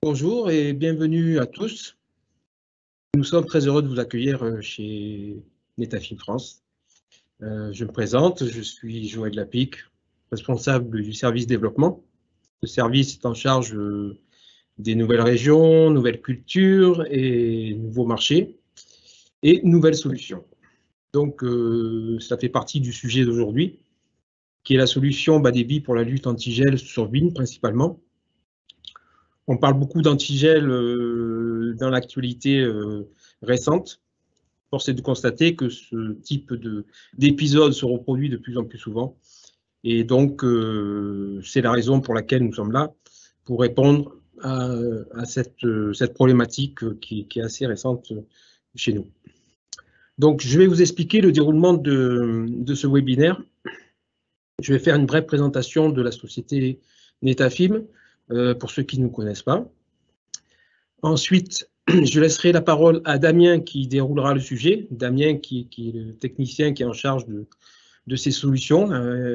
Bonjour et bienvenue à tous. Nous sommes très heureux de vous accueillir chez Netafim France. Je me présente, je suis Joël Lapic, responsable du service développement. Ce service est en charge des nouvelles régions, nouvelles cultures et nouveaux marchés et nouvelles solutions. Donc, ça fait partie du sujet d'aujourd'hui, qui est la solution bas débit pour la lutte antigel sur vigne principalement. On parle beaucoup d'antigel dans l'actualité récente. Force est de constater que ce type d'épisode se reproduit de plus en plus souvent. Et donc, c'est la raison pour laquelle nous sommes là, pour répondre à cette problématique qui est assez récente chez nous. Donc, je vais vous expliquer le déroulement de ce webinaire. Je vais faire une brève présentation de la société Netafim, pour ceux qui ne nous connaissent pas. Ensuite, je laisserai la parole à Damien qui déroulera le sujet. Damien qui est le technicien qui est en charge de ces solutions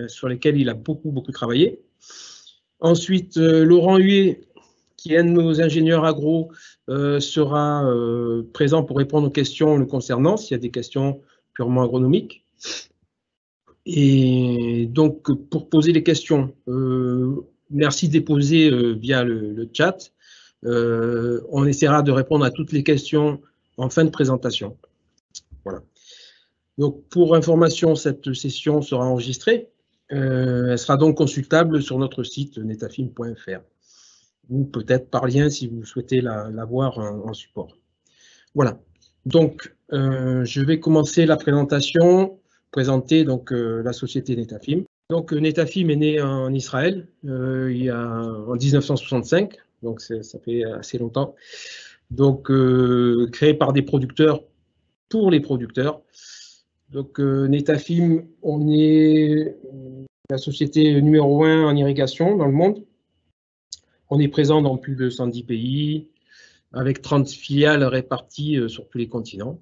sur lesquelles il a beaucoup travaillé. Ensuite, Laurent Huet, qui est un de nos ingénieurs agro, sera présent pour répondre aux questions le concernant, s'il y a des questions purement agronomiques. Et donc, pour poser les questions, merci de les poser via le chat. On essaiera de répondre à toutes les questions en fin de présentation. Voilà. Donc, pour information, cette session sera enregistrée. Elle sera donc consultable sur notre site netafim.fr ou peut-être par lien si vous souhaitez la voir en support. Voilà. Donc, je vais commencer la présentation, présenter donc la société Netafim. Donc, Netafim est né en Israël en 1965. Donc, ça fait assez longtemps. Donc, créé par des producteurs pour les producteurs. Donc, Netafim, on est la société numéro 1 en irrigation dans le monde. On est présent dans plus de 110 pays, avec 30 filiales réparties sur tous les continents.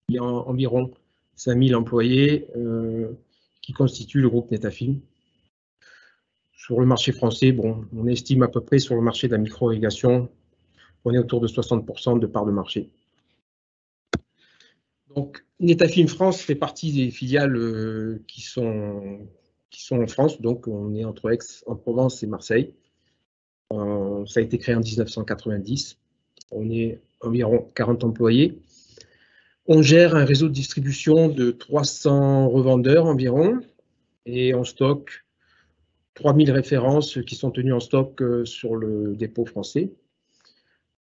Il y a environ 5000 employés qui constituent le groupe Netafim. Sur le marché français, bon, on estime à peu près sur le marché de la micro-irrigation, on est autour de 60% de part de marché. Donc, Netafim France fait partie des filiales qui sont en France, donc on est entre Aix-en-Provence et Marseille. Ça a été créé en 1990. On est environ 40 employés. On gère un réseau de distribution de 300 revendeurs environ et on stocke 3000 références qui sont tenues en stock sur le dépôt français.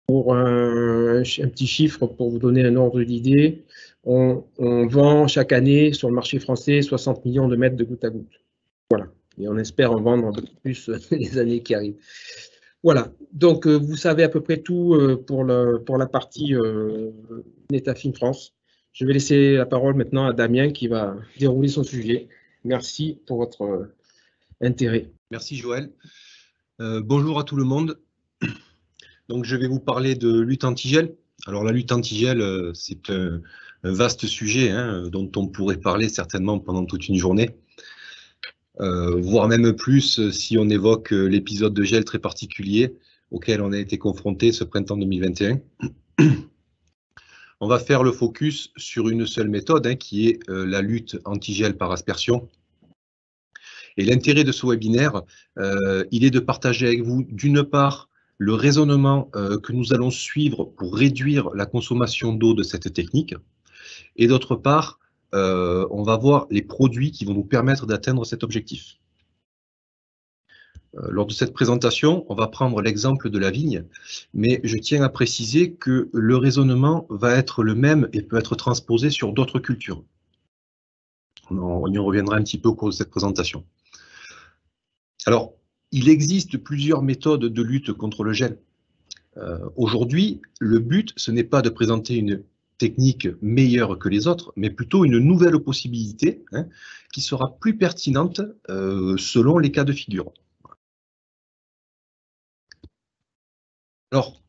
Pour un petit chiffre, pour vous donner un ordre d'idée, on vend chaque année sur le marché français 60 millions de mètres de goutte à goutte. Voilà. Et on espère en vendre un peu plus les années qui arrivent. Voilà. Donc, vous savez à peu près tout pour la partie Netafim France. Je vais laisser la parole maintenant à Damien qui va dérouler son sujet. Merci pour votre intérêt. Merci Joël. Bonjour à tout le monde. Donc je vais vous parler de lutte antigel. Alors la lutte antigel, c'est un vaste sujet dont on pourrait parler certainement pendant toute une journée, voire même plus si on évoque l'épisode de gel très particulier auquel on a été confronté ce printemps 2021. On va faire le focus sur une seule méthode qui est la lutte antigel par aspersion. Et l'intérêt de ce webinaire, il est de partager avec vous, d'une part, le raisonnement que nous allons suivre pour réduire la consommation d'eau de cette technique, et d'autre part, on va voir les produits qui vont nous permettre d'atteindre cet objectif. Lors de cette présentation, on va prendre l'exemple de la vigne, mais je tiens à préciser que le raisonnement va être le même et peut être transposé sur d'autres cultures. On y reviendra un petit peu au cours de cette présentation. Alors, il existe plusieurs méthodes de lutte contre le gel. Aujourd'hui, le but, ce n'est pas de présenter une technique meilleure que les autres, mais plutôt une nouvelle possibilité qui sera plus pertinente selon les cas de figure. Alors,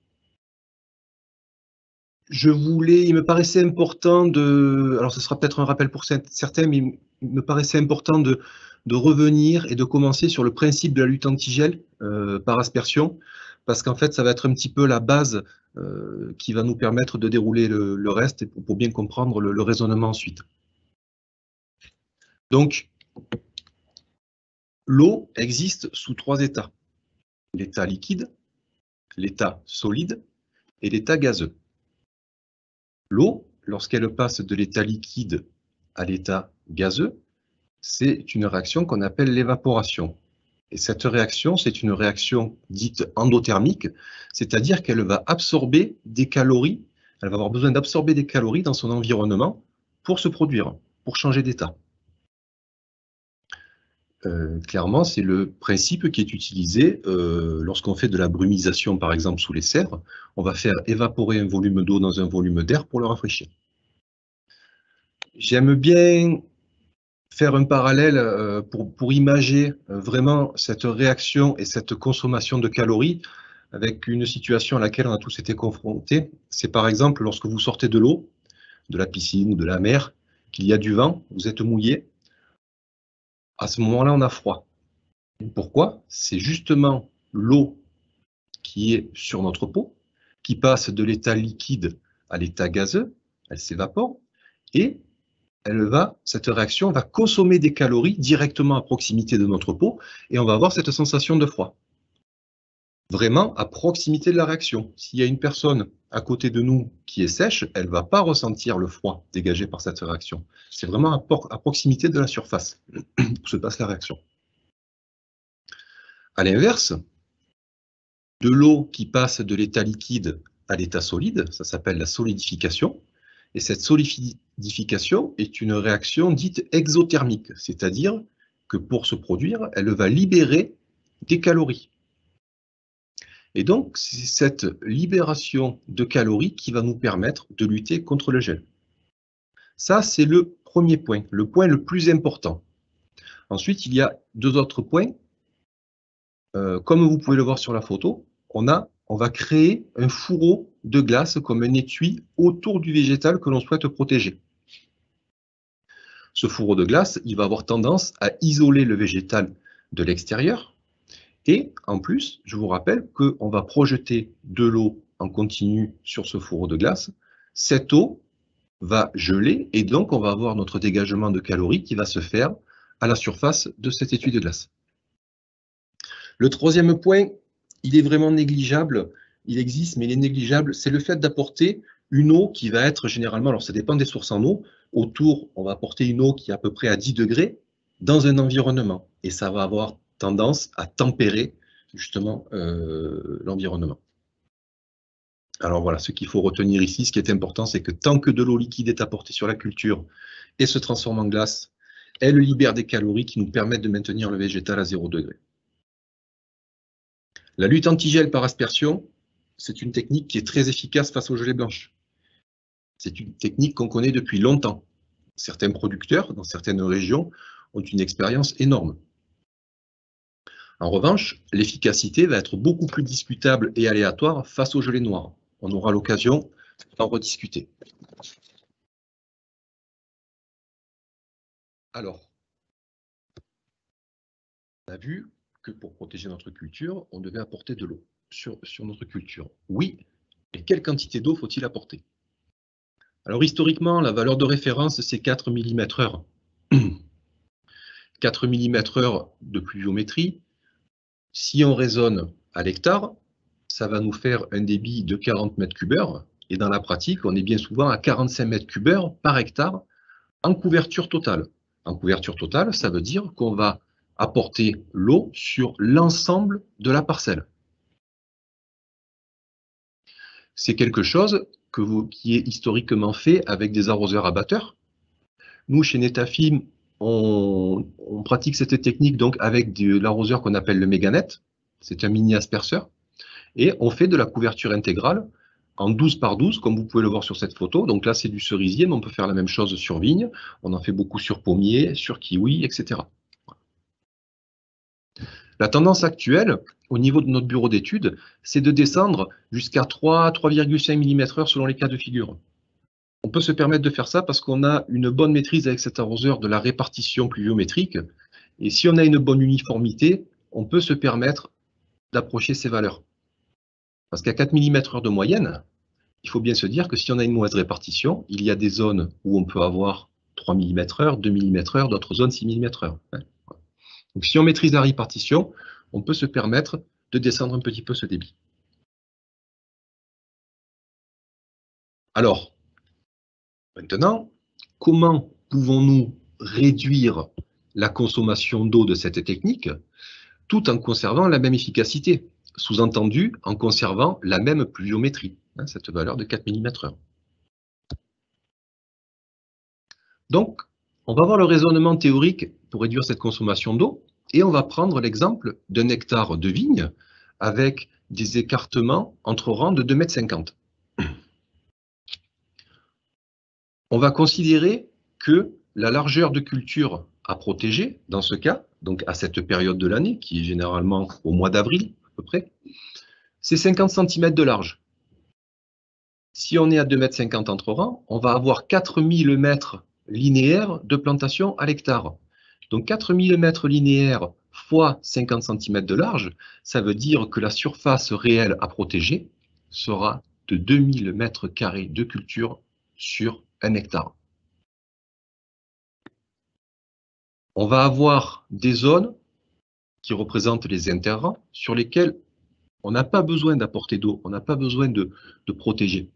il me paraissait important alors ce sera peut-être un rappel pour certains, mais il me paraissait important de revenir et de commencer sur le principe de la lutte antigel par aspersion, parce qu'en fait, ça va être un petit peu la base qui va nous permettre de dérouler le reste et pour bien comprendre le raisonnement ensuite. Donc, l'eau existe sous 3 états. L'état liquide, l'état solide et l'état gazeux. L'eau, lorsqu'elle passe de l'état liquide à l'état gazeux, c'est une réaction qu'on appelle l'évaporation. Et cette réaction, c'est une réaction dite endothermique, c'est-à-dire qu'elle va absorber des calories, elle va avoir besoin d'absorber des calories dans son environnement pour se produire, pour changer d'état. Clairement, c'est le principe qui est utilisé lorsqu'on fait de la brumisation, par exemple, sous les serres. On va faire évaporer un volume d'eau dans un volume d'air pour le rafraîchir. J'aime bien faire un parallèle pour imager vraiment cette réaction et cette consommation de calories avec une situation à laquelle on a tous été confrontés. C'est par exemple lorsque vous sortez de l'eau, de la piscine ou de la mer, qu'il y a du vent, vous êtes mouillé. À ce moment-là, on a froid. Pourquoi? C'est justement l'eau qui est sur notre peau, qui passe de l'état liquide à l'état gazeux, elle s'évapore, et cette réaction va consommer des calories directement à proximité de notre peau, et on va avoir cette sensation de froid. Vraiment à proximité de la réaction. S'il y a une personne à côté de nous qui est sèche, elle ne va pas ressentir le froid dégagé par cette réaction. C'est vraiment à proximité de la surface où se passe la réaction. À l'inverse, de l'eau qui passe de l'état liquide à l'état solide, ça s'appelle la solidification. Et cette solidification est une réaction dite exothermique, c'est-à-dire que pour se produire, elle va libérer des calories. Et donc, c'est cette libération de calories qui va nous permettre de lutter contre le gel. Ça, c'est le premier point, le point le plus important. Ensuite, il y a 2 autres points. Comme vous pouvez le voir sur la photo, on va créer un fourreau de glace comme un étui autour du végétal que l'on souhaite protéger. Ce fourreau de glace, il va avoir tendance à isoler le végétal de l'extérieur. Et en plus, je vous rappelle qu'on va projeter de l'eau en continu sur ce fourreau de glace. Cette eau va geler et donc on va avoir notre dégagement de calories qui va se faire à la surface de cet étui de glace. Le troisième point, il est vraiment négligeable. Il existe, mais il est négligeable. C'est le fait d'apporter une eau qui va être généralement, alors ça dépend des sources en eau, autour, on va apporter une eau qui est à peu près à 10 degrés dans un environnement. Et ça va avoir tendance à tempérer justement l'environnement. Alors voilà, ce qu'il faut retenir ici, ce qui est important, c'est que tant que de l'eau liquide est apportée sur la culture et se transforme en glace, elle libère des calories qui nous permettent de maintenir le végétal à 0 degré. La lutte antigel par aspersion, c'est une technique qui est très efficace face aux gelées blanches. C'est une technique qu'on connaît depuis longtemps. Certains producteurs, dans certaines régions, ont une expérience énorme. En revanche, l'efficacité va être beaucoup plus discutable et aléatoire face aux gelées noires. On aura l'occasion d'en rediscuter. Alors, on a vu que pour protéger notre culture, on devait apporter de l'eau sur notre culture. Oui, mais quelle quantité d'eau faut-il apporter? Alors historiquement, la valeur de référence, c'est 4 mm/h. 4 mm/h de pluviométrie. Si on raisonne à l'hectare, ça va nous faire un débit de 40 m3/h. Et dans la pratique, on est bien souvent à 45 m3/h par hectare en couverture totale. En couverture totale, ça veut dire qu'on va apporter l'eau sur l'ensemble de la parcelle. C'est quelque chose qui est historiquement fait avec des arroseurs à batteur. Nous, chez Netafim, on pratique cette technique donc avec de l'arroseur qu'on appelle le Meganet. C'est un mini asperceur. Et on fait de la couverture intégrale en 12 par 12, comme vous pouvez le voir sur cette photo. Donc là, c'est du cerisier, mais on peut faire la même chose sur vigne. On en fait beaucoup sur pommier, sur kiwi, etc. La tendance actuelle, au niveau de notre bureau d'études, c'est de descendre jusqu'à 3,5 mm/h selon les cas de figure. On peut se permettre de faire ça parce qu'on a une bonne maîtrise avec cet arroseur de la répartition pluviométrique. Et si on a une bonne uniformité, on peut se permettre d'approcher ces valeurs. Parce qu'à 4 mm/h de moyenne, il faut bien se dire que si on a une mauvaise répartition, il y a des zones où on peut avoir 3 mm/h, 2 mm/h, d'autres zones 6 mm/h. Donc si on maîtrise la répartition, on peut se permettre de descendre un petit peu ce débit. Alors, maintenant, comment pouvons-nous réduire la consommation d'eau de cette technique tout en conservant la même efficacité? Sous-entendu, en conservant la même pluviométrie, cette valeur de 4 mm/h. Donc, on va voir le raisonnement théorique pour réduire cette consommation d'eau, et on va prendre l'exemple d'un hectare de vigne avec des écartements entre rangs de 2,50 m. On va considérer que la largeur de culture à protéger, dans ce cas, donc à cette période de l'année, qui est généralement au mois d'avril à peu près, c'est 50 cm de large. Si on est à 2,50 m entre rangs, on va avoir 4000 mètres linéaires de plantation à l'hectare. Donc 4000 mètres linéaires fois 50 cm de large, ça veut dire que la surface réelle à protéger sera de 2000 mètres carrés de culture sur un hectare. On va avoir des zones qui représentent les interrangs sur lesquels on n'a pas besoin d'apporter d'eau, on n'a pas besoin de protéger.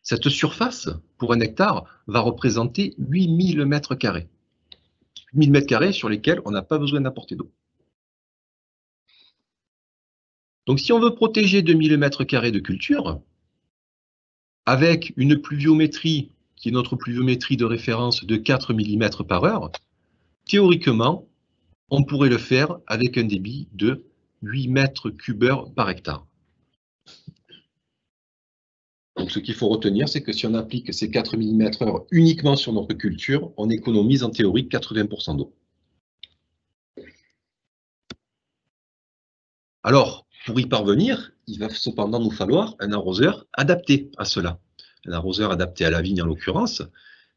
Cette surface, pour un hectare, va représenter 8000 mètres carrés. 8000 mètres carrés sur lesquels on n'a pas besoin d'apporter d'eau. Donc si on veut protéger 2000 mètres carrés de culture, avec une pluviométrie qui est notre pluviométrie de référence de 4 mm/h, théoriquement, on pourrait le faire avec un débit de 8 mètres cubeurs par hectare. Donc ce qu'il faut retenir, c'est que si on applique ces 4 mm/h uniquement sur notre culture, on économise en théorie 80% d'eau. Alors, pour y parvenir, il va cependant nous falloir un arroseur adapté à cela. Un arroseur adapté à la vigne en l'occurrence,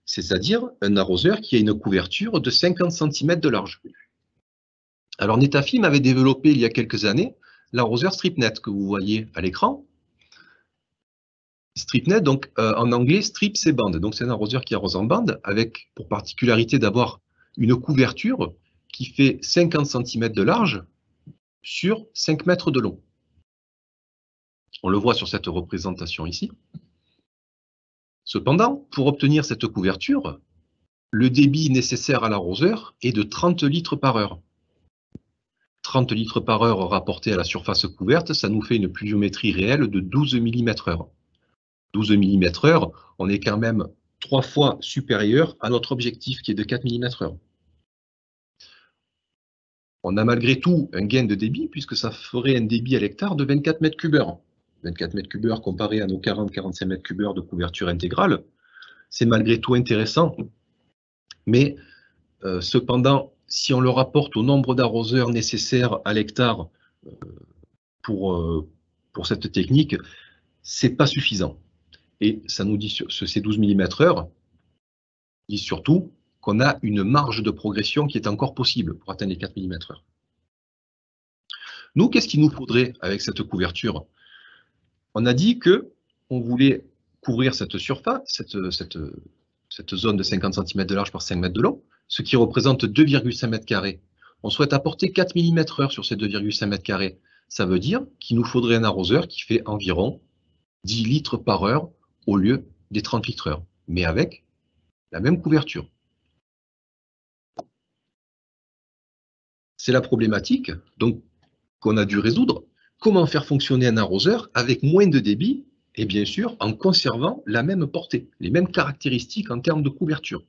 c'est-à-dire un arroseur qui a une couverture de 50 cm de large. Alors Netafim avait développé il y a quelques années l'arroseur StripNet que vous voyez à l'écran. StripNet, donc en anglais, strip c'est bande. Donc c'est un arroseur qui arrose en bande avec pour particularité d'avoir une couverture qui fait 50 cm de large sur 5 mètres de long. On le voit sur cette représentation ici. Cependant, pour obtenir cette couverture, le débit nécessaire à l'arroseur est de 30 litres par heure. 30 litres par heure rapporté à la surface couverte, ça nous fait une pluviométrie réelle de 12 mm/h. 12 mm/h, on est quand même 3 fois supérieur à notre objectif qui est de 4 mm/h. On a malgré tout un gain de débit puisque ça ferait un débit à l'hectare de 24 m3. 24 m3 comparé à nos 40-45 m3 de couverture intégrale, c'est malgré tout intéressant. Mais cependant, si on le rapporte au nombre d'arroseurs nécessaires à l'hectare pour cette technique, c'est pas suffisant. Et ça nous dit sur ces 12 mm/h, dit surtout qu'on a une marge de progression qui est encore possible pour atteindre les 4 mm/h. Nous, qu'est-ce qu'il nous faudrait avec cette couverture? On a dit qu'on voulait couvrir cette surface, cette zone de 50 cm de large par 5 mètres de long, ce qui représente 2,5 m². On souhaite apporter 4 mm/h sur ces 2,5 m². Ça veut dire qu'il nous faudrait un arroseur qui fait environ 10 litres par heure au lieu des 30 litres/heure, mais avec la même couverture. C'est la problématique donc qu'on a dû résoudre. Comment faire fonctionner un arroseur avec moins de débit et bien sûr en conservant la même portée, les mêmes caractéristiques en termes de couverture.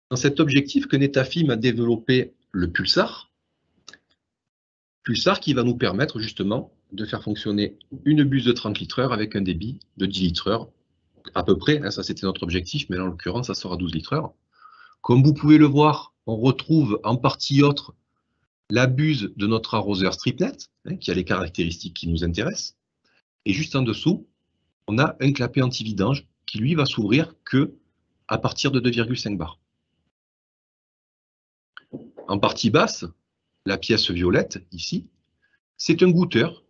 Dans cet objectif que Netafim a développé le Pulsar qui va nous permettre justement de faire fonctionner une buse de 30 litres/heure avec un débit de 10 litres/heure, à peu près, ça c'était notre objectif, mais en l'occurrence ça sera 12 litres/heure. Comme vous pouvez le voir, on retrouve en partie autre la buse de notre arroseur StripNet, qui a les caractéristiques qui nous intéressent, et juste en dessous, on a un clapet anti-vidange qui lui va s'ouvrir que à partir de 2,5 bars. En partie basse, la pièce violette, ici, c'est un goûteur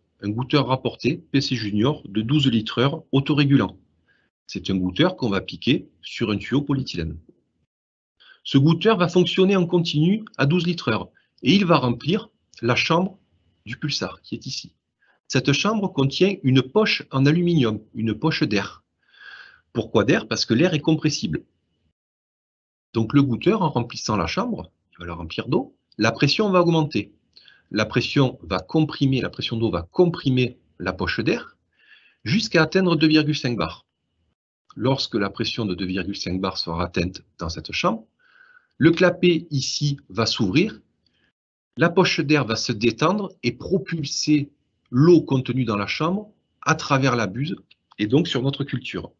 rapporté, PC Junior, de 12 litres/heure autorégulant. C'est un goûteur qu'on va piquer sur un tuyau polyéthylène. Ce goûteur va fonctionner en continu à 12 litres/heure et il va remplir la chambre du pulsar qui est ici. Cette chambre contient une poche en aluminium, une poche d'air. Pourquoi d'air? Parce que l'air est compressible. Donc le goûteur, en remplissant la chambre, il va la remplir d'eau, la pression va augmenter. La pression d'eau va comprimer la poche d'air jusqu'à atteindre 2,5 bars. Lorsque la pression de 2,5 bars sera atteinte dans cette chambre, le clapet ici va s'ouvrir, la poche d'air va se détendre et propulser l'eau contenue dans la chambre à travers la buse et donc sur notre culture.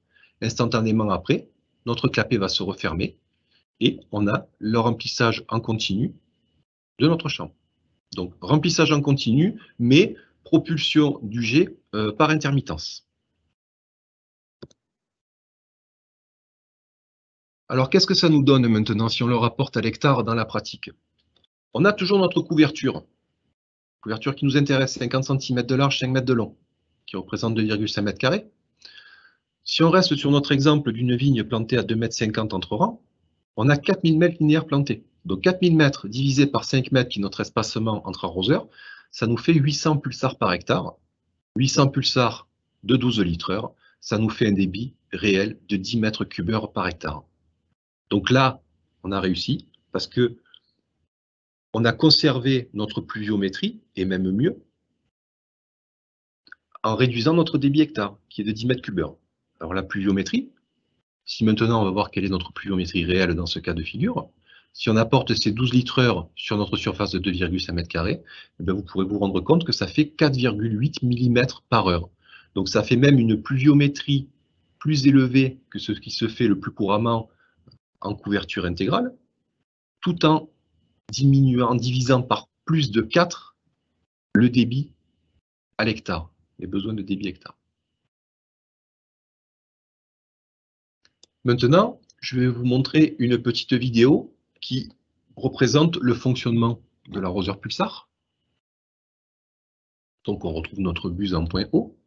Instantanément après, notre clapet va se refermer et on a le remplissage en continu de notre chambre. Donc remplissage en continu, mais propulsion du jet par intermittence. Alors qu'est-ce que ça nous donne maintenant si on le rapporte à l'hectare dans la pratique? On a toujours notre couverture qui nous intéresse, 50 cm de large, 5 mètres de long, qui représente 2,5 mètres carrés. Si on reste sur notre exemple d'une vigne plantée à 2,50 m entre rangs, on a 4000 mètres linéaires plantés. Donc 4000 mètres divisé par 5 mètres qui est notre espacement entre arroseurs, ça nous fait 800 pulsars par hectare. 800 pulsars de 12 litres/heure, ça nous fait un débit réel de 10 mètres cubes/heure par hectare. Donc là, on a réussi parce que on a conservé notre pluviométrie, et même mieux, en réduisant notre débit hectare, qui est de 10 mètres cubes/heure. Alors la pluviométrie, si maintenant on va voir quelle est notre pluviométrie réelle dans ce cas de figure, si on apporte ces 12 litres/heure sur notre surface de 2,5 mètres carrés, vous pourrez vous rendre compte que ça fait 4,8 mm par heure. Donc ça fait même une pluviométrie plus élevée que ce qui se fait le plus couramment en couverture intégrale, tout en divisant par plus de 4 le débit à l'hectare, les besoins de débit hectare. Maintenant, je vais vous montrer une petite vidéo qui représente le fonctionnement de l'arroseur pulsar. Donc on retrouve notre buse en point haut,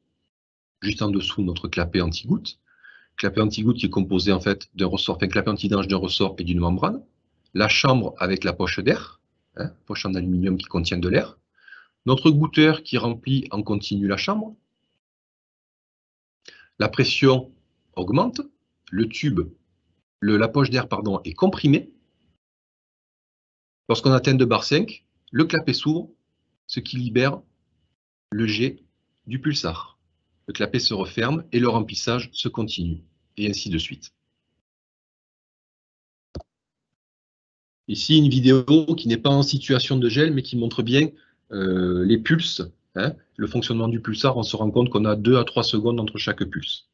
juste en dessous notre clapet anti-goutte. Clapet anti-goutte qui est composé en fait d'un ressort, enfin clapet anti-danger d'un ressort et d'une membrane. La chambre avec la poche d'air, poche en aluminium qui contient de l'air. Notre goûteur qui remplit en continu la chambre. La pression augmente, le tube, la poche d'air pardon, est comprimée. Lorsqu'on atteint 2 bar 5, le clapet s'ouvre, ce qui libère le jet du pulsar. Le clapet se referme et le remplissage se continue, et ainsi de suite. Ici, une vidéo qui n'est pas en situation de gel, mais qui montre bien les pulses, le fonctionnement du pulsar. On se rend compte qu'on a 2 à 3 secondes entre chaque pulse.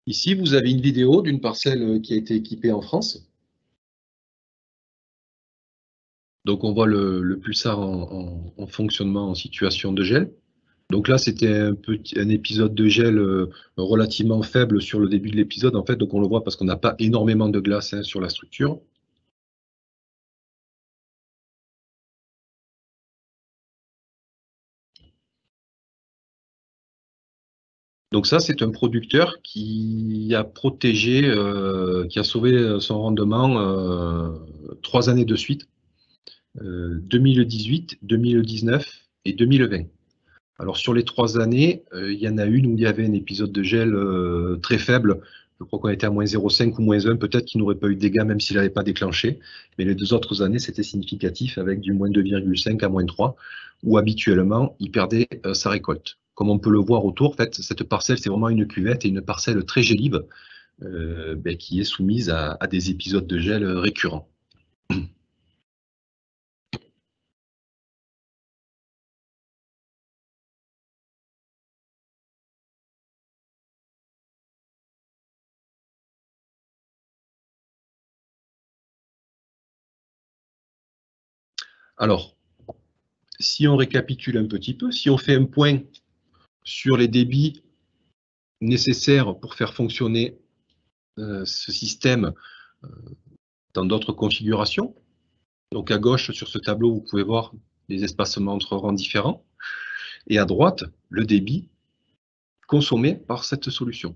Ici, vous avez une vidéo d'une parcelle qui a été équipée en France. Donc, on voit le pulsar en fonctionnement en situation de gel. Donc là, c'était un épisode de gel relativement faible sur le début de l'épisode, en fait. Donc on le voit parce qu'on n'a pas énormément de glace sur la structure. Donc ça, c'est un producteur qui a protégé, qui a sauvé son rendement 3 années de suite, 2018, 2019 et 2020. Alors sur les 3 années, il y en a une où il y avait un épisode de gel très faible. Je crois qu'on était à moins 0,5 ou moins 1, peut-être qu'il n'aurait pas eu de dégâts même s'il n'avait pas déclenché. Mais les 2 autres années, c'était significatif avec du moins 2,5 à moins 3, où habituellement, il perdait sa récolte. Comme on peut le voir autour, en fait, cette parcelle, c'est vraiment une cuvette et une parcelle très gélive qui est soumise à des épisodes de gel récurrents. Alors, si on récapitule un petit peu, si on fait un point sur les débits nécessaires pour faire fonctionner ce système dans d'autres configurations. Donc à gauche, sur ce tableau, vous pouvez voir les espacements entre rangs différents. Et à droite, le débit consommé par cette solution.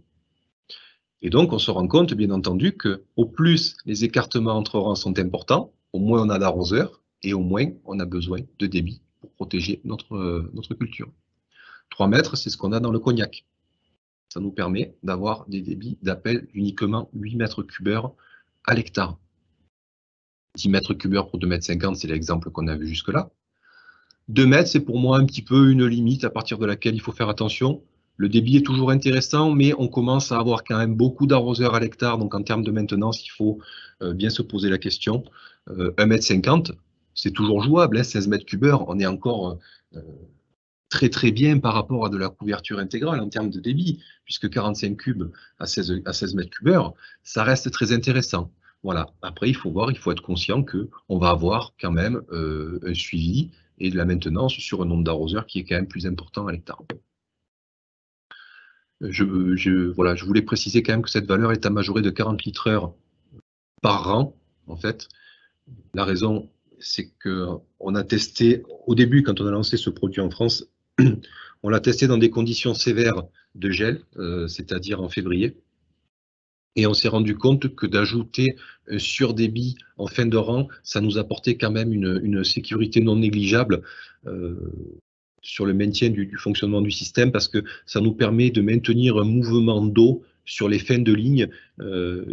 Et donc, on se rend compte, bien entendu, que au plus les écartements entre rangs sont importants, au moins on a d'arroseurs, et au moins on a besoin de débit pour protéger notre culture. 3 mètres, c'est ce qu'on a dans le cognac. Ça nous permet d'avoir des débits d'appel uniquement 8 mètres cubeurs à l'hectare. 10 mètres cubeurs pour 2,50 m, c'est l'exemple qu'on a vu jusque-là. 2 mètres, c'est pour moi un petit peu une limite à partir de laquelle il faut faire attention. Le débit est toujours intéressant, mais on commence à avoir quand même beaucoup d'arroseurs à l'hectare, donc en termes de maintenance, il faut bien se poser la question. 1,50 m, c'est toujours jouable, hein, 16 mètres cubeurs, on est encore très très bien par rapport à de la couverture intégrale en termes de débit, puisque 45 cubes à 16 mètres cubeurs, ça reste très intéressant. Voilà. Après, il faut voir, il faut être conscient qu'on va avoir quand même un suivi et de la maintenance sur un nombre d'arroseurs qui est quand même plus important à l'hectare. Voilà, je voulais préciser quand même que cette valeur est à majorer de 40 litres/heure par rang, en fait. La raison, c'est qu'on a testé, au début, quand on a lancé ce produit en France, on l'a testé dans des conditions sévères de gel, c'est-à-dire en février. Et on s'est rendu compte que d'ajouter un surdébit en fin de rang, ça nous apportait quand même une sécurité non négligeable sur le maintien du fonctionnement du système, parce que ça nous permet de maintenir un mouvement d'eau sur les fins de ligne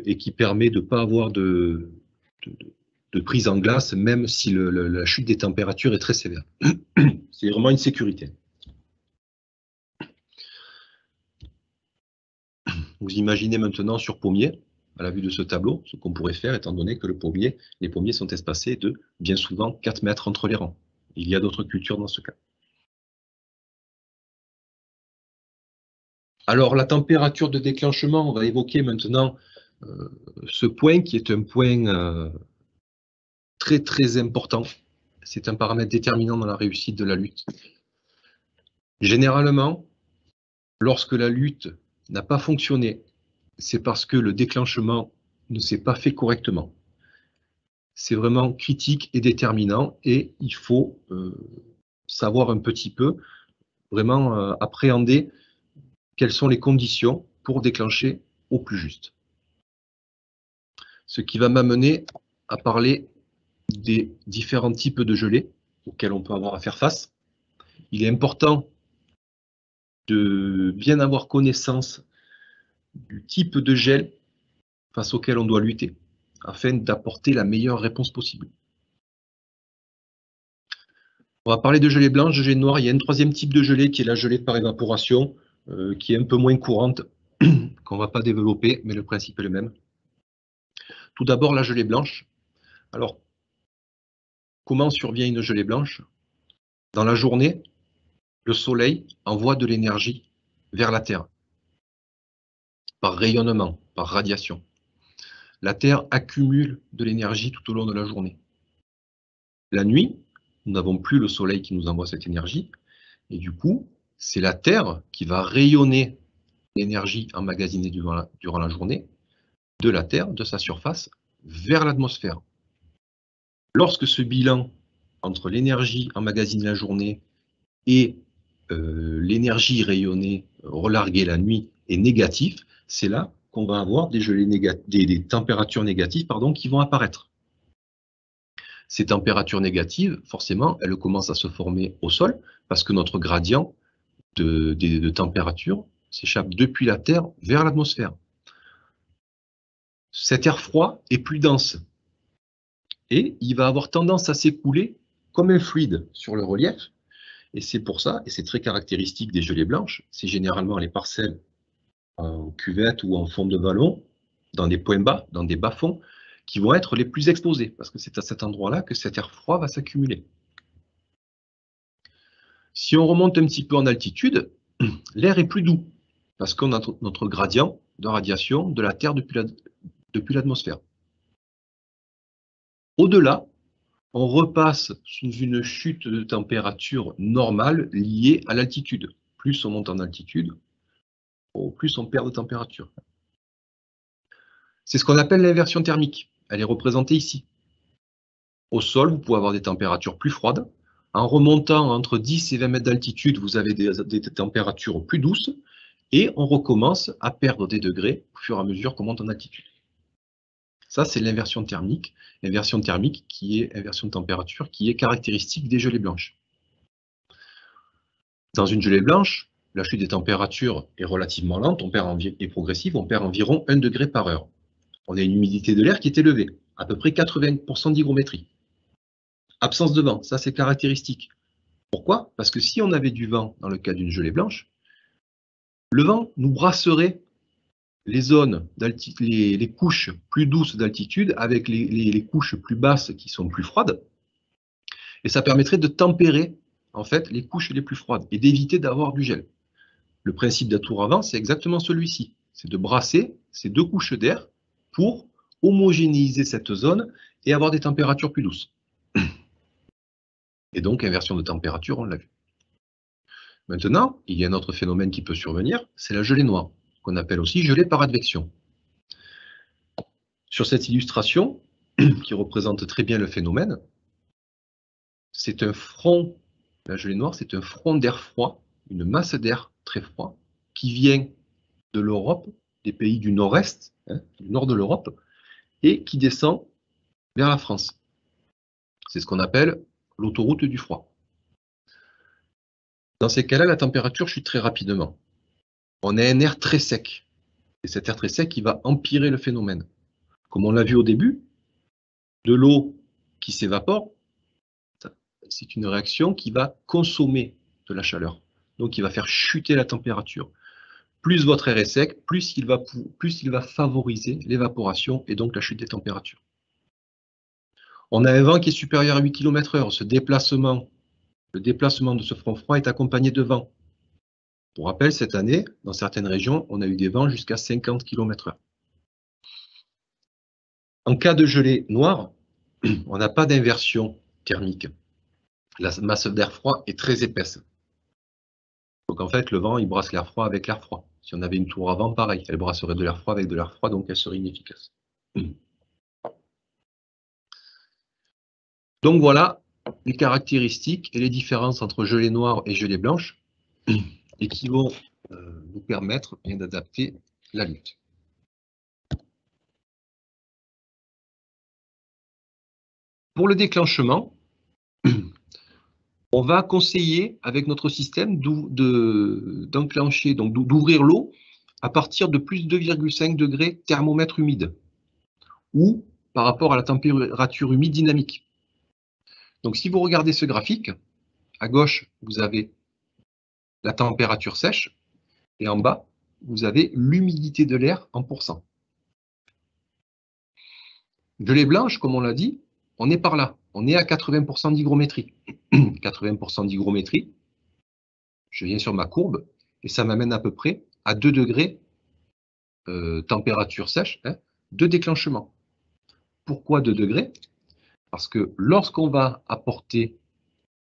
et qui permet de ne pas avoir de prise en glace, même si la chute des températures est très sévère. C'est vraiment une sécurité. Vous imaginez maintenant sur pommier, à la vue de ce tableau, ce qu'on pourrait faire, étant donné que les pommiers sont espacés de, bien souvent, 4 mètres entre les rangs. Il y a d'autres cultures dans ce cas. Alors, la température de déclenchement, on va évoquer maintenant ce point qui est un point très très important. C'est un paramètre déterminant dans la réussite de la lutte. Généralement, lorsque la lutte n'a pas fonctionné, c'est parce que le déclenchement ne s'est pas fait correctement. C'est vraiment critique et déterminant et il faut savoir un petit peu, vraiment appréhender quelles sont les conditions pour déclencher au plus juste. Ce qui va m'amener à parler des différents types de gelées auxquels on peut avoir à faire face. Il est important de bien avoir connaissance du type de gel face auquel on doit lutter, afin d'apporter la meilleure réponse possible. On va parler de gelée blanche, de gelée noire. Il y a un troisième type de gelée qui est la gelée par évaporation, qui est un peu moins courante, qu'on ne va pas développer, mais le principe est le même. Tout d'abord, la gelée blanche. Alors, comment survient une gelée blanche? Dans la journée, le soleil envoie de l'énergie vers la Terre, par rayonnement, par radiation. La Terre accumule de l'énergie tout au long de la journée. La nuit, nous n'avons plus le soleil qui nous envoie cette énergie, et du coup, c'est la Terre qui va rayonner l'énergie emmagasinée durant la journée de la Terre, de sa surface, vers l'atmosphère. Lorsque ce bilan entre l'énergie emmagasinée la journée et l'énergie rayonnée, relarguée la nuit est négatif, c'est là qu'on va avoir des températures négatives qui vont apparaître. Ces températures négatives, forcément, elles commencent à se former au sol parce que notre gradient de température s'échappe depuis la Terre vers l'atmosphère. Cet air froid est plus dense et il va avoir tendance à s'écouler comme un fluide sur le relief. Et c'est pour ça, et c'est très caractéristique des gelées blanches, c'est généralement les parcelles en cuvette ou en fond de vallon, dans des points bas, dans des bas-fonds, qui vont être les plus exposés, parce que c'est à cet endroit-là que cet air froid va s'accumuler. Si on remonte un petit peu en altitude, l'air est plus doux, parce qu'on a notre gradient de radiation de la Terre depuis l'atmosphère. Au-delà, on repasse sous une chute de température normale liée à l'altitude. Plus on monte en altitude, plus on perd de température. C'est ce qu'on appelle l'inversion thermique. Elle est représentée ici. Au sol, vous pouvez avoir des températures plus froides. En remontant entre 10 et 20 mètres d'altitude, vous avez des températures plus douces. Et on recommence à perdre des degrés au fur et à mesure qu'on monte en altitude. Ça, c'est l'inversion thermique. L'inversion thermique qui est inversion de température, qui est caractéristique des gelées blanches. Dans une gelée blanche, la chute des températures est relativement lente, et progressive, on perd environ 1 degré par heure. On a une humidité de l'air qui est élevée, à peu près 80% d'hygrométrie. Absence de vent, ça c'est caractéristique. Pourquoi? Parce que si on avait du vent dans le cas d'une gelée blanche, le vent nous brasserait les zones, les couches plus douces d'altitude avec les couches plus basses qui sont plus froides, et ça permettrait de tempérer en fait les couches les plus froides et d'éviter d'avoir du gel. Le principe d'un tour à vent, c'est exactement celui-ci, c'est de brasser ces deux couches d'air pour homogénéiser cette zone et avoir des températures plus douces. Et donc, inversion de température, on l'a vu. Maintenant, il y a un autre phénomène qui peut survenir, c'est la gelée noire, qu'on appelle aussi gelée par advection. Sur cette illustration, qui représente très bien le phénomène, c'est un front, la gelée noire, c'est un front d'air froid, une masse d'air très froid, qui vient de l'Europe, des pays du nord-est, du nord de l'Europe, et qui descend vers la France. C'est ce qu'on appelle l'autoroute du froid. Dans ces cas-là, la température chute très rapidement. On a un air très sec, et cet air très sec, il va empirer le phénomène. Comme on l'a vu au début, de l'eau qui s'évapore, c'est une réaction qui va consommer de la chaleur, donc il va faire chuter la température. Plus votre air est sec, plus il va favoriser l'évaporation et donc la chute des températures. On a un vent qui est supérieur à 8 km/h. Le déplacement de ce front froid est accompagné de vent. Pour rappel, cette année, dans certaines régions, on a eu des vents jusqu'à 50 km/h. En cas de gelée noire, on n'a pas d'inversion thermique. La masse d'air froid est très épaisse. Donc en fait, le vent, il brasse l'air froid avec l'air froid. Si on avait une tour à vent, pareil, elle brasserait de l'air froid avec de l'air froid, donc elle serait inefficace. Donc voilà les caractéristiques et les différences entre gelée noire et gelée blanche, et qui vont nous permettre bien d'adapter la lutte. Pour le déclenchement, on va conseiller avec notre système d'enclencher, donc d'ouvrir l'eau à partir de plus 2,5 degrés thermomètre humide, ou par rapport à la température humide dynamique. Donc si vous regardez ce graphique, à gauche, vous avez la température sèche, et en bas, vous avez l'humidité de l'air en pourcent. Gelée blanche, comme on l'a dit, on est par là. On est à 80% d'hygrométrie. 80% d'hygrométrie, je viens sur ma courbe, et ça m'amène à peu près à 2 degrés température sèche de déclenchement. Pourquoi 2 degrés? Parce que lorsqu'on va apporter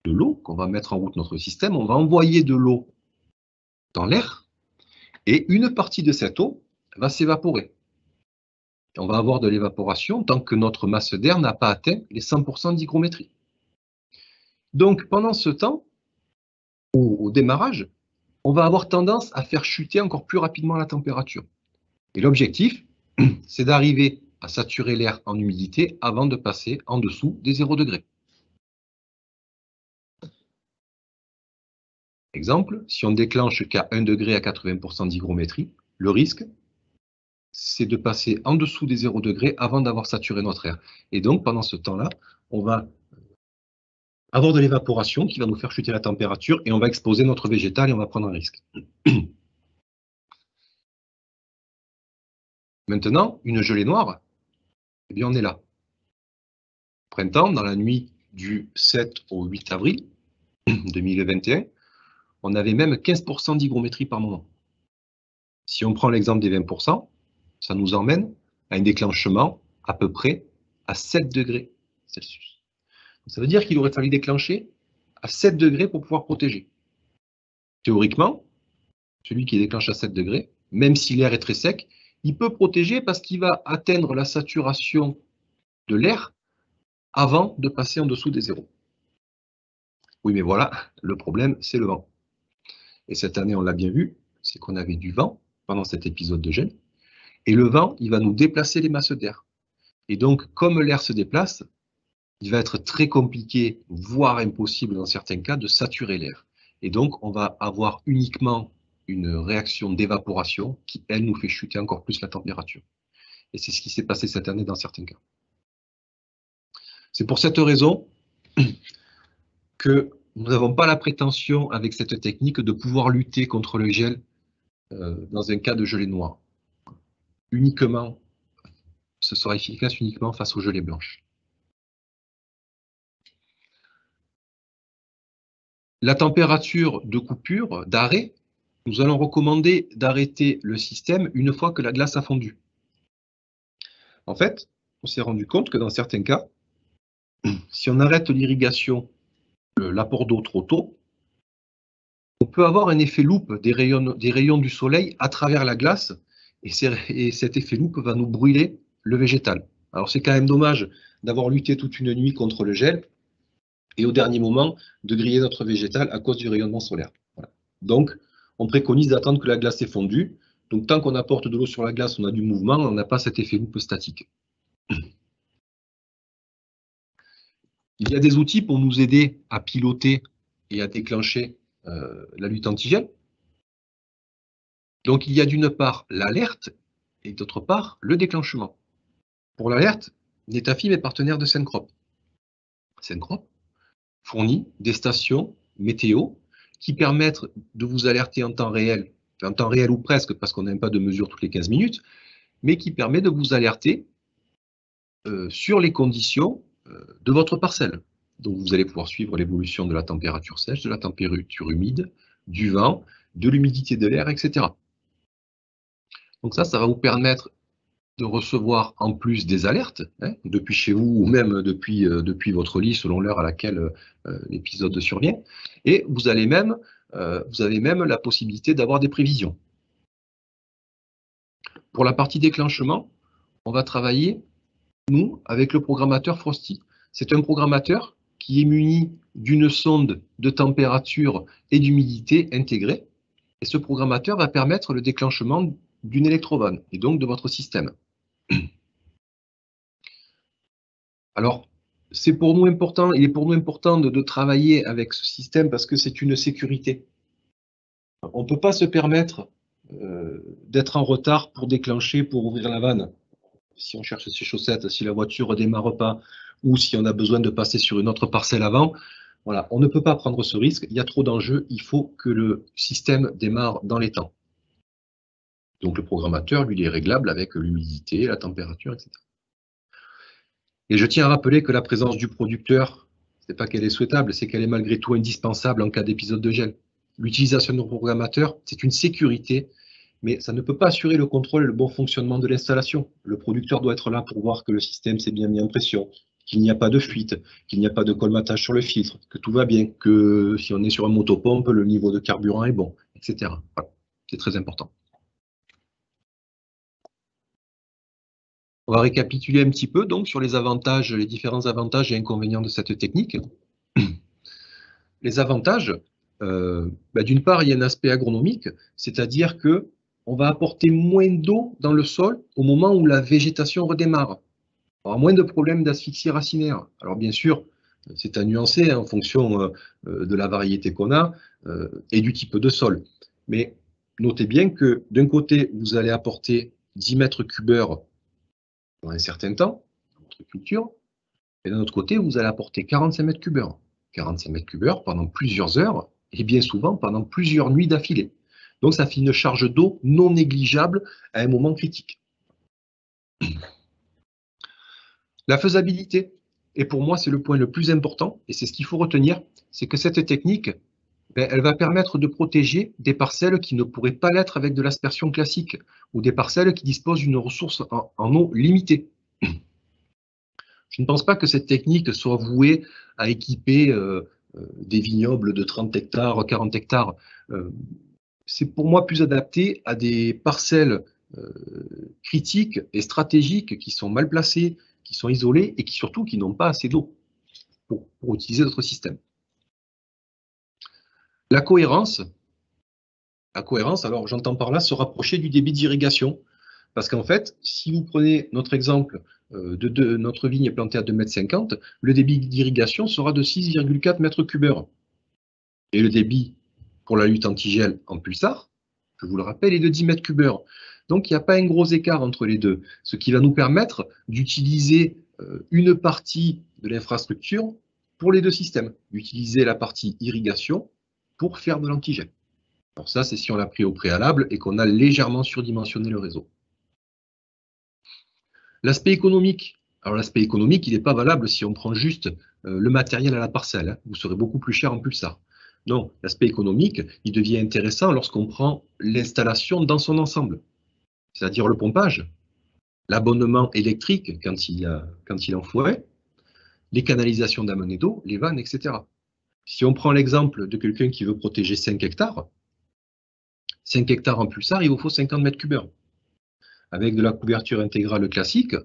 de l'eau, qu'on va mettre en route notre système, on va envoyer de l'eau dans l'air, et une partie de cette eau va s'évaporer. On va avoir de l'évaporation tant que notre masse d'air n'a pas atteint les 100% d'hygrométrie. Donc pendant ce temps, au démarrage, on va avoir tendance à faire chuter encore plus rapidement la température. Et l'objectif, c'est d'arriver à saturer l'air en humidité avant de passer en dessous des 0 degrés. Exemple, si on déclenche qu'à 1 degré à 80% d'hygrométrie, le risque, c'est de passer en dessous des 0 degrés avant d'avoir saturé notre air. Et donc, pendant ce temps-là, on va avoir de l'évaporation qui va nous faire chuter la température et on va exposer notre végétal et on va prendre un risque. Maintenant, une gelée noire, eh bien on est là. Printemps, dans la nuit du 7 au 8 avril 2021, on avait même 15% d'hygrométrie par moment. Si on prend l'exemple des 20%, ça nous emmène à un déclenchement à peu près à 7 degrés Celsius. Donc, ça veut dire qu'il aurait fallu déclencher à 7 degrés pour pouvoir protéger. Théoriquement, celui qui déclenche à 7 degrés, même si l'air est très sec, Il peut protéger parce qu'il va atteindre la saturation de l'air avant de passer en dessous des zéros. Oui, mais voilà, le problème, c'est le vent. Et cette année, on l'a bien vu, c'est qu'on avait du vent pendant cet épisode de gel. Et le vent, il va nous déplacer les masses d'air. Et donc, comme l'air se déplace, il va être très compliqué, voire impossible dans certains cas, de saturer l'air. Et donc, on va avoir uniquement une réaction d'évaporation qui, elle, nous fait chuter encore plus la température. Et c'est ce qui s'est passé cette année dans certains cas. C'est pour cette raison que nous n'avons pas la prétention, avec cette technique, de pouvoir lutter contre le gel dans un cas de gelée noire. Uniquement, ce sera efficace uniquement face aux gelées blanches. La température de coupure, d'arrêt, nous allons recommander d'arrêter le système une fois que la glace a fondu. En fait, on s'est rendu compte que dans certains cas, si on arrête l'irrigation, l'apport d'eau trop tôt, on peut avoir un effet loupe des rayons du soleil à travers la glace, et cet effet loupe va nous brûler le végétal. Alors c'est quand même dommage d'avoir lutté toute une nuit contre le gel, et au dernier moment, de griller notre végétal à cause du rayonnement solaire. Voilà. Donc, on préconise d'attendre que la glace ait fondu. Donc, tant qu'on apporte de l'eau sur la glace, on a du mouvement, on n'a pas cet effet loupe statique. Il y a des outils pour nous aider à piloter et à déclencher la lutte antigel. Donc, il y a d'une part l'alerte et d'autre part le déclenchement. Pour l'alerte, Netafim est partenaire de Syncrop. Syncrop fournit des stations météo qui permettent de vous alerter en temps réel ou presque, parce qu'on n'a pas de mesure toutes les 15 minutes, mais qui permet de vous alerter sur les conditions de votre parcelle. Donc vous allez pouvoir suivre l'évolution de la température sèche, de la température humide, du vent, de l'humidité de l'air, etc. Donc ça va vous permettre de recevoir en plus des alertes, depuis chez vous ou même depuis votre lit, selon l'heure à laquelle l'épisode survient. Et vous avez même la possibilité d'avoir des prévisions. Pour la partie déclenchement, on va travailler, nous, avec le programmateur Frosty. C'est un programmateur qui est muni d'une sonde de température et d'humidité intégrée. Et ce programmateur va permettre le déclenchement d'une électrovanne, et donc de votre système. Alors, il est pour nous important de travailler avec ce système parce que c'est une sécurité. On ne peut pas se permettre d'être en retard pour déclencher, pour ouvrir la vanne. Si on cherche ses chaussettes, si la voiture ne redémarre pas, ou si on a besoin de passer sur une autre parcelle avant, voilà, on ne peut pas prendre ce risque, il y a trop d'enjeux, il faut que le système démarre dans les temps. Donc le programmateur, lui, il est réglable avec l'humidité, la température, etc. Et je tiens à rappeler que la présence du producteur, ce n'est pas qu'elle est souhaitable, c'est qu'elle est malgré tout indispensable en cas d'épisode de gel. L'utilisation de programmateur, c'est une sécurité, mais ça ne peut pas assurer le contrôle et le bon fonctionnement de l'installation. Le producteur doit être là pour voir que le système s'est bien mis en pression, qu'il n'y a pas de fuite, qu'il n'y a pas de colmatage sur le filtre, que tout va bien, que si on est sur un motopompe, le niveau de carburant est bon, etc. Voilà. C'est très important. On va récapituler un petit peu donc sur les avantages, les différents avantages et inconvénients de cette technique. Les avantages, d'une part, il y a un aspect agronomique, c'est-à-dire que on va apporter moins d'eau dans le sol au moment où la végétation redémarre. On aura moins de problèmes d'asphyxie racinaire. Alors bien sûr, c'est à nuancer en fonction de la variété qu'on a et du type de sol. Mais notez bien que d'un côté, vous allez apporter 10 mètres cubeurs dans un certain temps, dans votre culture, et d'un autre côté, vous allez apporter 45 mètres cubeurs. 45 mètres cubeurs pendant plusieurs heures, et bien souvent pendant plusieurs nuits d'affilée. Donc ça fait une charge d'eau non négligeable à un moment critique. La faisabilité, et pour moi c'est le point le plus important, et c'est ce qu'il faut retenir, c'est que cette technique, elle va permettre de protéger des parcelles qui ne pourraient pas l'être avec de l'aspersion classique, ou des parcelles qui disposent d'une ressource en eau limitée. Je ne pense pas que cette technique soit vouée à équiper des vignobles de 30 hectares, 40 hectares. C'est pour moi plus adapté à des parcelles critiques et stratégiques qui sont mal placées, qui sont isolées et qui surtout qui n'ont pas assez d'eau pour utiliser notre système. La cohérence, alors j'entends par là se rapprocher du débit d'irrigation. Parce qu'en fait, si vous prenez notre exemple de notre vigne plantée à 2,50 m, le débit d'irrigation sera de 6,4 m3. Et le débit pour la lutte antigel en pulsar, je vous le rappelle, est de 10 m3. Donc il n'y a pas un gros écart entre les deux, ce qui va nous permettre d'utiliser une partie de l'infrastructure pour les deux systèmes, d'utiliser la partie irrigation pour faire de l'antigel. Alors ça, c'est si on l'a pris au préalable et qu'on a légèrement surdimensionné le réseau. L'aspect économique. Alors l'aspect économique, il n'est pas valable si on prend juste le matériel à la parcelle. Hein. Vous serez beaucoup plus cher en pulsar. Non, l'aspect économique, il devient intéressant lorsqu'on prend l'installation dans son ensemble. C'est-à-dire le pompage, l'abonnement électrique quand il en faut un, les canalisations d'amener d'eau, les vannes, etc. Si on prend l'exemple de quelqu'un qui veut protéger 5 hectares, 5 hectares en pulsar, il vous faut 50 m3. Avec de la couverture intégrale classique,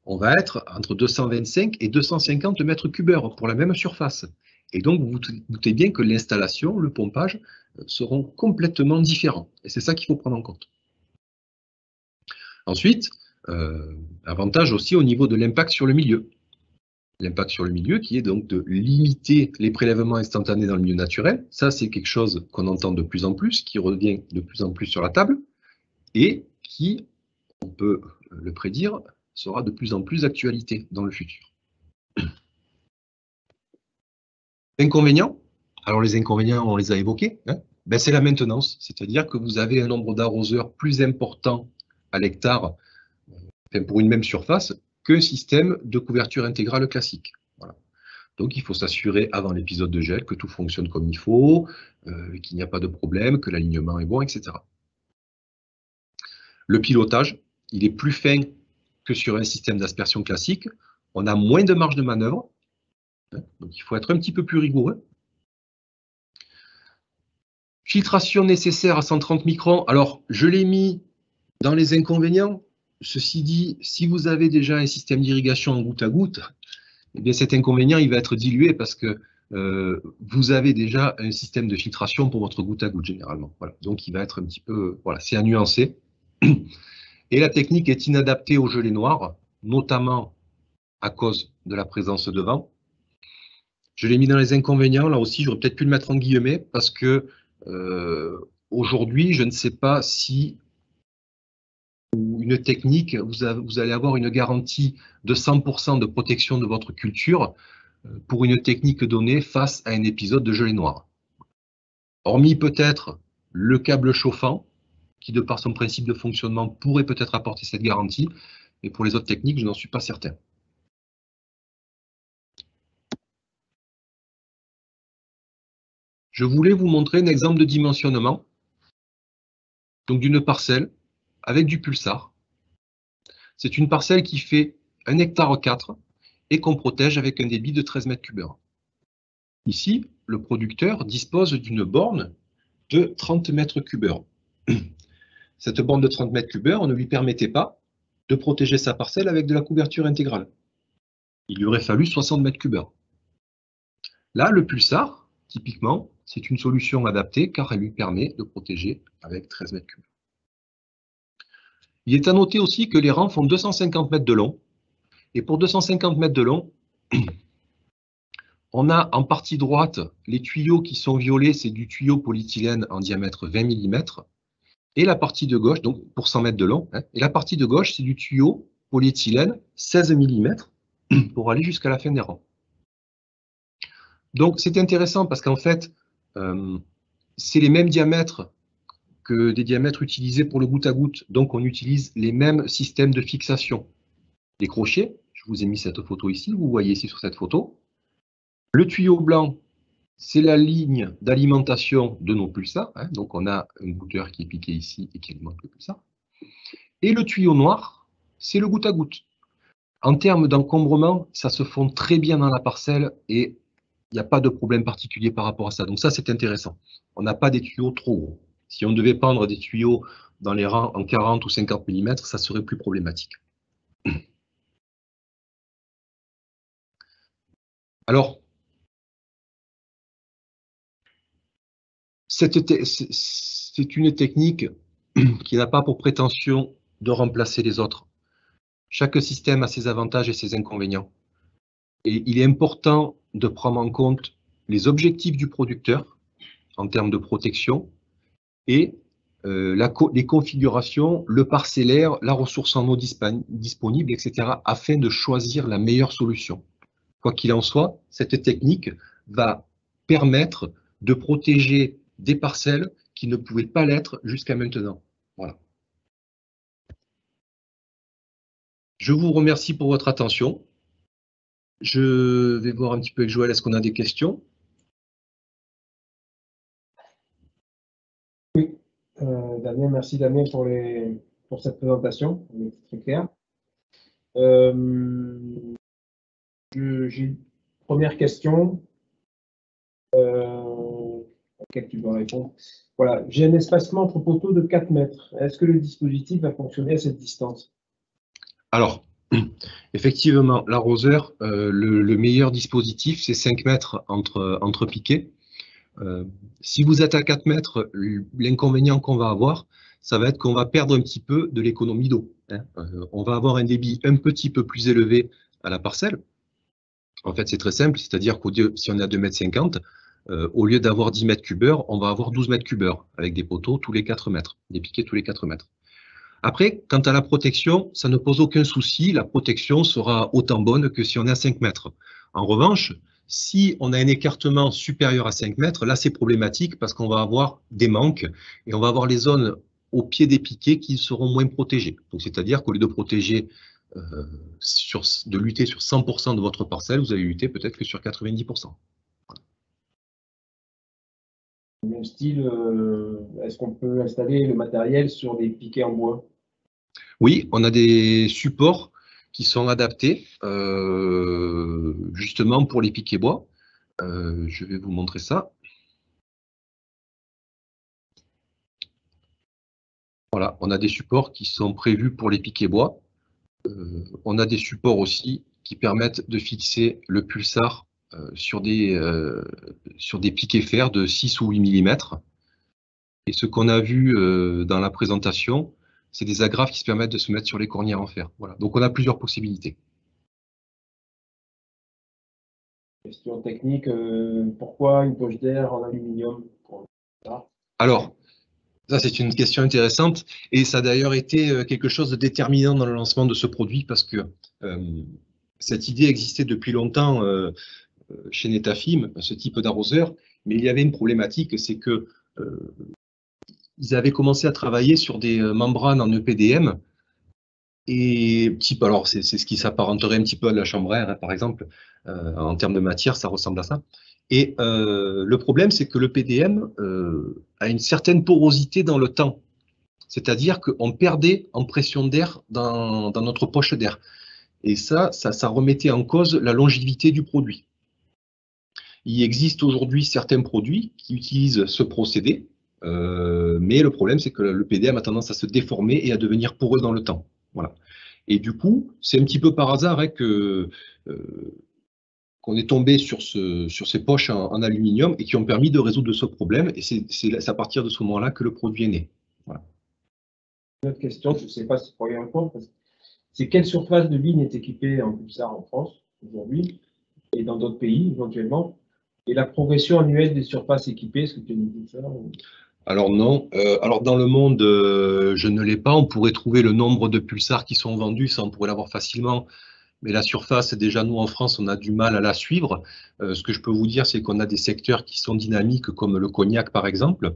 on va être entre 225 et 250 m3 pour la même surface. Et donc, vous vous doutez bien que l'installation, le pompage, seront complètement différents. Et c'est ça qu'il faut prendre en compte. Ensuite, avantage aussi au niveau de l'impact sur le milieu. L'impact sur le milieu qui est donc de limiter les prélèvements instantanés dans le milieu naturel. Ça, c'est quelque chose qu'on entend de plus en plus, qui revient de plus en plus sur la table et qui, on peut le prédire, sera de plus en plus d'actualité dans le futur. Inconvénients. Alors les inconvénients, on les a évoqués. Hein. Ben, c'est la maintenance, c'est-à-dire que vous avez un nombre d'arroseurs plus important à l'hectare, pour une même surface, qu'un système de couverture intégrale classique. Voilà. Donc il faut s'assurer avant l'épisode de gel que tout fonctionne comme il faut, qu'il n'y a pas de problème, que l'alignement est bon, etc. Le pilotage, il est plus fin que sur un système d'aspersion classique. On a moins de marge de manœuvre, hein, donc il faut être un petit peu plus rigoureux. Filtration nécessaire à 130 microns. Alors, je l'ai mis dans les inconvénients. Ceci dit, si vous avez déjà un système d'irrigation en goutte à goutte, eh bien cet inconvénient il va être dilué parce que vous avez déjà un système de filtration pour votre goutte à goutte généralement. Voilà. Donc il va être un petit peu, voilà, c'est à nuancer. Et la technique est inadaptée au gelé noir, notamment à cause de la présence de vent. Je l'ai mis dans les inconvénients, là aussi j'aurais peut-être pu le mettre en guillemets parce que aujourd'hui je ne sais pas si une technique, vous allez avoir une garantie de 100% de protection de votre culture pour une technique donnée face à un épisode de gelée noire. Hormis peut-être le câble chauffant, qui de par son principe de fonctionnement pourrait peut-être apporter cette garantie, mais pour les autres techniques, je n'en suis pas certain. Je voulais vous montrer un exemple de dimensionnement, donc d'une parcelle avec du pulsar. C'est une parcelle qui fait 1,4 hectare et qu'on protège avec un débit de 13 m3. Ici, le producteur dispose d'une borne de 30 m3. Cette borne de 30 m3 ne lui permettait pas de protéger sa parcelle avec de la couverture intégrale. Il lui aurait fallu 60 m3. Là, le pulsar, typiquement, c'est une solution adaptée car elle lui permet de protéger avec 13 m3. Il est à noter aussi que les rangs font 250 mètres de long. Et pour 250 mètres de long, on a en partie droite les tuyaux qui sont violets, c'est du tuyau polyéthylène en diamètre 20 mm. Et la partie de gauche, donc pour 100 mètres de long, hein, et la partie de gauche, c'est du tuyau polyéthylène 16 mm pour aller jusqu'à la fin des rangs. Donc c'est intéressant parce qu'en fait, c'est les mêmes diamètres que des diamètres utilisés pour le goutte à goutte. Donc on utilise les mêmes systèmes de fixation. Les crochets, je vous ai mis cette photo ici, vous voyez ici sur cette photo. Le tuyau blanc, c'est la ligne d'alimentation de nos pulsars. Hein, donc on a un goutteur qui est piqué ici et qui alimente le pulsar. Et le tuyau noir, c'est le goutte à goutte. En termes d'encombrement, ça se fond très bien dans la parcelle et il n'y a pas de problème particulier par rapport à ça. Donc ça, c'est intéressant. On n'a pas des tuyaux trop gros. Si on devait pendre des tuyaux dans les rangs en 40 ou 50 mm, ça serait plus problématique. Alors, c'est une technique qui n'a pas pour prétention de remplacer les autres. Chaque système a ses avantages et ses inconvénients. Et il est important de prendre en compte les objectifs du producteur en termes de protection et les configurations, le parcellaire, la ressource en eau disponible, etc., afin de choisir la meilleure solution. Quoi qu'il en soit, cette technique va permettre de protéger des parcelles qui ne pouvaient pas l'être jusqu'à maintenant. Voilà. Je vous remercie pour votre attention. Je vais voir un petit peu avec Joël, est-ce qu'on a des questions? Oui, Damien, merci Damien pour cette présentation, elle est très claire. J'ai une première question à laquelle tu dois répondre. Voilà, j'ai un espacement entre poteaux de 4 mètres. Est-ce que le dispositif va fonctionner à cette distance? Alors, effectivement, l'arroseur, le meilleur dispositif, c'est 5 mètres entre piquets. Si vous êtes à 4 mètres, l'inconvénient qu'on va avoir, ça va être qu'on va perdre un petit peu de l'économie d'eau. On va avoir un débit un petit peu plus élevé à la parcelle. En fait, c'est très simple, c'est-à-dire que si on est à 2,50 m, au lieu d'avoir 10 mètres cubeurs, on va avoir 12 mètres cubeurs, avec des poteaux tous les 4 mètres, des piquets tous les 4 mètres. Après, quant à la protection, ça ne pose aucun souci, la protection sera autant bonne que si on est à 5 mètres. En revanche, si on a un écartement supérieur à 5 mètres, là c'est problématique parce qu'on va avoir des manques et on va avoir les zones au pied des piquets qui seront moins protégées. Donc c'est-à-dire qu'au lieu de protéger, de lutter sur 100% de votre parcelle, vous allez lutter peut-être que sur 90%. Même style, est-ce qu'on peut installer le matériel sur des piquets en bois? Oui, on a des supports qui sont adaptés justement pour les piquets bois. Je vais vous montrer ça. Voilà, on a des supports qui sont prévus pour les piquets bois. On a des supports aussi qui permettent de fixer le pulsar sur des piquets fer de 6 ou 8 mm. Et ce qu'on a vu dans la présentation, c'est des agrafes qui se permettent de se mettre sur les cornières en fer. Voilà. Donc on a plusieurs possibilités. Question technique, pourquoi une poche d'air en aluminium? Alors, ça c'est une question intéressante et ça a d'ailleurs été quelque chose de déterminant dans le lancement de ce produit parce que cette idée existait depuis longtemps chez Netafim, ce type d'arroseur, mais il y avait une problématique, c'est que ils avaient commencé à travailler sur des membranes en EPDM. Et alors c'est ce qui s'apparenterait un petit peu à de la chambre à air, hein, par exemple, en termes de matière, ça ressemble à ça. Et le problème, c'est que le PDM a une certaine porosité dans le temps. C'est-à-dire qu'on perdait en pression d'air dans notre poche d'air. Et ça remettait en cause la longévité du produit. Il existe aujourd'hui certains produits qui utilisent ce procédé, mais le problème, c'est que le PDM a tendance à se déformer et à devenir poreux dans le temps. Voilà. Et du coup, c'est un petit peu par hasard hein, qu'on est tombé sur ces poches en aluminium et qui ont permis de résoudre ce problème. Et c'est à partir de ce moment-là que le produit est né. Voilà. Une autre question, je ne sais pas si vous pourriez répondre, c'est quelle surface de ligne est équipée en pulsar en France aujourd'hui et dans d'autres pays éventuellement? Et la progression annuelle des surfaces équipées, est-ce que tu nous dis ça? Alors non. Alors dans le monde, je ne l'ai pas. On pourrait trouver le nombre de pulsars qui sont vendus, ça on pourrait l'avoir facilement. Mais la surface, déjà nous en France, on a du mal à la suivre. Ce que je peux vous dire, c'est qu'on a des secteurs qui sont dynamiques, comme le cognac par exemple.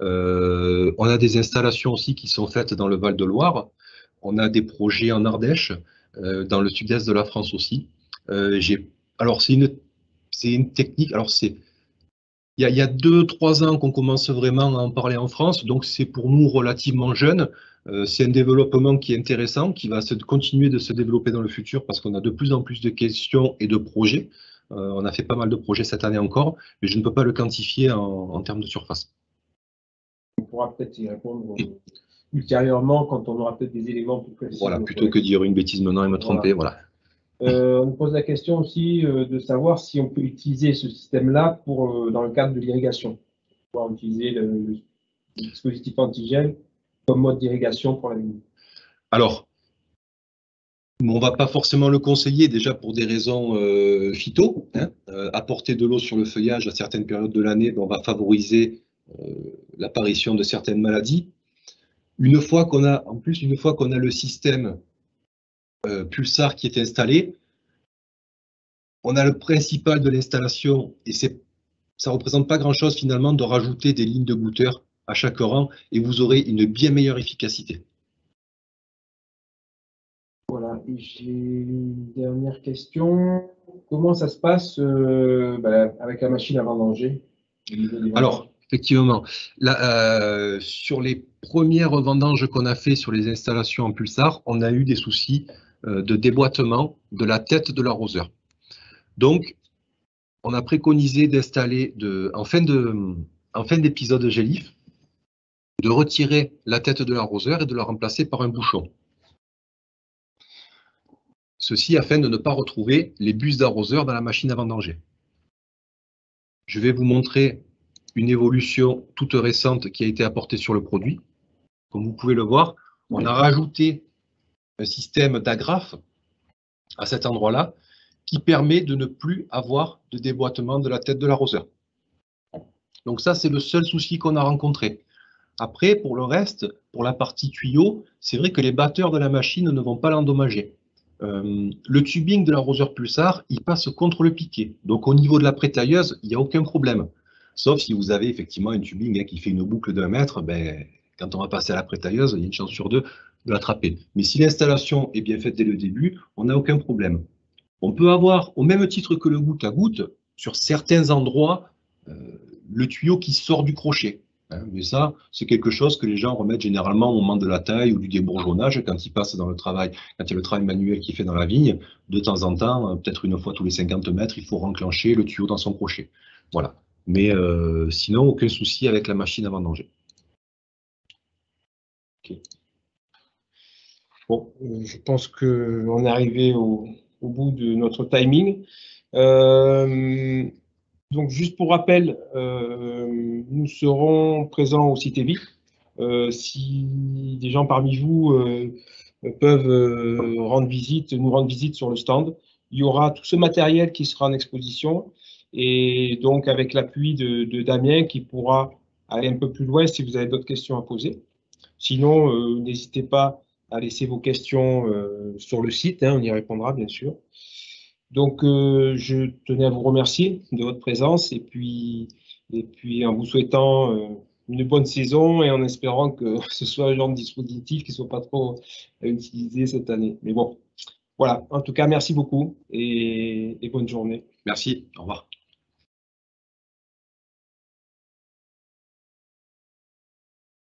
On a des installations aussi qui sont faites dans le Val-de-Loire. On a des projets en Ardèche, dans le sud-est de la France aussi. Alors c'est une technique. Alors il y a 2-3 ans qu'on commence vraiment à en parler en France, donc c'est pour nous relativement jeune. C'est un développement qui est intéressant, qui va continuer de se développer dans le futur parce qu'on a de plus en plus de questions et de projets. On a fait pas mal de projets cette année encore, mais je ne peux pas le quantifier en termes de surface. pourra peut-être y répondre ultérieurement quand on aura peut-être des éléments plus précis. Voilà, plutôt que de dire une bêtise maintenant et me tromper, voilà. On nous pose la question aussi de savoir si on peut utiliser ce système-là dans le cadre de l'irrigation. Pouvoir utiliser le dispositif antigel comme mode d'irrigation pour la vigne. Alors, on ne va pas forcément le conseiller, déjà pour des raisons phyto. Hein. Apporter de l'eau sur le feuillage à certaines périodes de l'année, on va favoriser l'apparition de certaines maladies. Une fois qu'on a le système Pulsar qui est installé, on a le principal de l'installation, et ça ne représente pas grand-chose finalement de rajouter des lignes de goutteurs à chaque rang, et vous aurez une bien meilleure efficacité. Voilà, et j'ai une dernière question. Comment ça se passe avec la machine à vendanger au niveau des vendanges? Alors, effectivement, là, sur les premières vendanges qu'on a fait sur les installations en Pulsar, on a eu des soucis de déboîtement de la tête de l'arroseur. Donc, on a préconisé d'installer, en fin d'épisode GELIF, de retirer la tête de l'arroseur et de la remplacer par un bouchon. Ceci afin de ne pas retrouver les bus d'arroseur dans la machine à vendanger. Je vais vous montrer une évolution toute récente qui a été apportée sur le produit. Comme vous pouvez le voir, on a rajouté un système d'agrafe à cet endroit-là qui permet de ne plus avoir de déboîtement de la tête de l'arroseur. Donc ça, c'est le seul souci qu'on a rencontré. Après, pour le reste, pour la partie tuyau, c'est vrai que les batteurs de la machine ne vont pas l'endommager. Le tubing de l'arroseur Pulsar, il passe contre le piquet. Donc au niveau de la prétailleuse, il n'y a aucun problème. Sauf si vous avez effectivement un tubing qui fait une boucle d'1 mètre, quand on va passer à la prétailleuse, il y a une chance sur deux de l'attraper. Mais si l'installation est bien faite dès le début, on n'a aucun problème. On peut avoir, au même titre que le goutte à goutte, sur certains endroits, le tuyau qui sort du crochet. Mais ça, c'est quelque chose que les gens remettent généralement au moment de la taille ou du débourgeonnage quand ils passent dans le travail. Quand il y a le travail manuel qui fait dans la vigne, de temps en temps, peut-être une fois tous les 50 mètres, il faut renclencher le tuyau dans son crochet. Voilà. Mais sinon, aucun souci avec la machine à vendanger. Okay. Bon, je pense qu'on est arrivé au bout de notre timing. Donc, juste pour rappel, nous serons présents au site EVIC. Si des gens parmi vous peuvent nous rendre visite sur le stand, il y aura tout ce matériel qui sera en exposition et donc avec l'appui de Damien qui pourra aller un peu plus loin si vous avez d'autres questions à poser. Sinon, n'hésitez pas à laisser vos questions sur le site, on y répondra bien sûr. Donc, je tenais à vous remercier de votre présence et puis en vous souhaitant une bonne saison et en espérant que ce soit un genre de dispositif qui ne soit pas trop utilisé cette année. Mais bon, voilà. En tout cas, merci beaucoup et bonne journée. Merci. Au revoir.